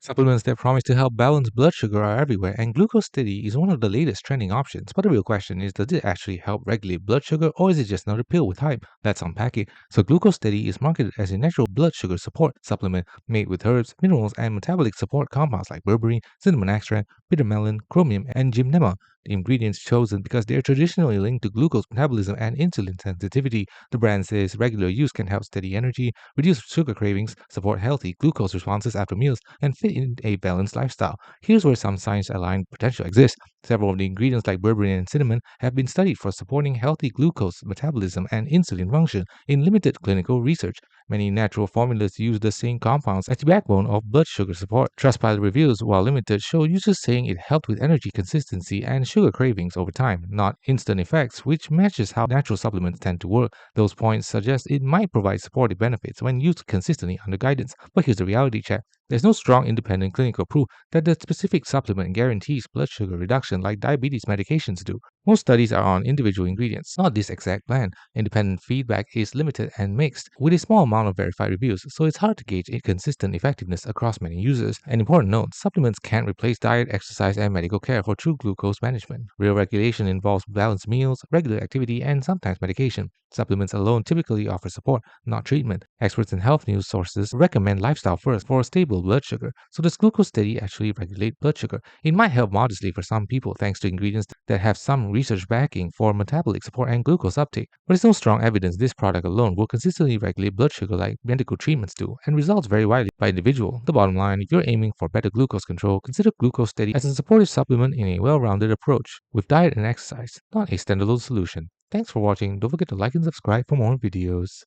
Supplements that promise to help balance blood sugar are everywhere, and Glucose Steady is one of the latest trending options. But the real question is, does it actually help regulate blood sugar, or is it just another pill with hype? Let's unpack it. So, Glucose Steady is marketed as a natural blood sugar support supplement made with herbs, minerals, and metabolic support compounds like berberine, cinnamon extract, bitter melon, chromium, and gymnema. The ingredients chosen because they are traditionally linked to glucose metabolism and insulin sensitivity. The brand says regular use can help steady energy, reduce sugar cravings, support healthy glucose responses after meals, and fit in a balanced lifestyle. Here's where some science-aligned potential exists. Several of the ingredients like berberine and cinnamon have been studied for supporting healthy glucose metabolism and insulin function in limited clinical research. Many natural formulas use the same compounds as the backbone of blood sugar support. Trustpilot reviews, while limited, show users saying it helped with energy consistency and sugar cravings over time, not instant effects, which matches how natural supplements tend to work. Those points suggest it might provide supportive benefits when used consistently under guidance. But here's the reality check. There's no strong independent clinical proof that the specific supplement guarantees blood sugar reduction like diabetes medications do. Most studies are on individual ingredients, not this exact blend. Independent feedback is limited and mixed, with a small amount of verified reviews, so it's hard to gauge a consistent effectiveness across many users. An important note, supplements can't replace diet, exercise, and medical care for true glucose management. Real regulation involves balanced meals, regular activity, and sometimes medication. Supplements alone typically offer support, not treatment. Experts in health news sources recommend lifestyle first for a stable blood sugar. So does Glucose Steady actually regulate blood sugar? It might help modestly for some people thanks to ingredients that have some research backing for metabolic support and glucose uptake. But there's no strong evidence this product alone will consistently regulate blood sugar like medical treatments do, and results vary widely by individual. The bottom line, if you're aiming for better glucose control, consider Glucose Steady as a supportive supplement in a well-rounded approach with diet and exercise, not a standalone solution. Thanks for watching. Don't forget to like and subscribe for more videos.